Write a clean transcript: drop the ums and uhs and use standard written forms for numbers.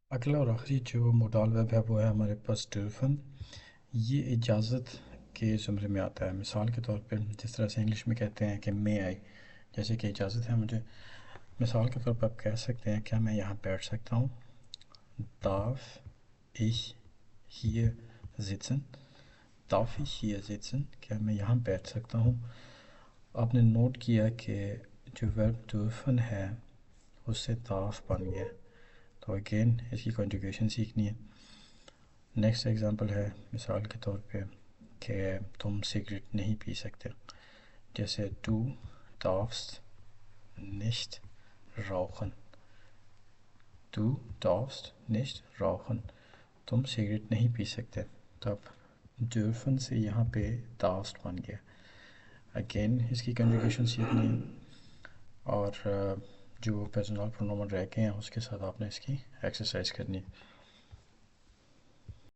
اگلا اور آخری جو موڈال ویب ہے وہ ہے ہمارے پاس dürfen۔ یہ اجازت کے زمرے میں آتا ہے۔ مثال کے طور پہ جس طرح سے انگلش میں کہتے ہیں کہ may I، جیسے کہ اجازت ہے مجھے، مثال کے طور پر آپ کہہ سکتے ہیں کیا میں یہاں بیٹھ سکتا ہوں؟ darf ich hier sitzen؟ darf ich hier sitzen؟ کیا میں یہاں بیٹھ سکتا ہوں؟ آپ نے نوٹ کیا کہ جو verb dürfen ہے اس سے darf بن گیا، تو اگین اس کی کنجوگیشن سیکھنی ہے۔ نیکسٹ ایگزامپل ہے مثال کے طور پہ کہ تم سگریٹ نہیں پی سکتے، جیسے du darfst nicht rauchen۔ du darfst nicht rauchen، تم سگریٹ نہیں پی سکتے، تو اب dürfen سے یہاں پہ darfst بن گیا۔ اگین اس کی کنجوگیشن سیکھنی ہے، اور جو پرسنل پرونومن رہ گئے ہیں اس کے ساتھ آپ نے اس کی ایکسرسائز کرنی ہے۔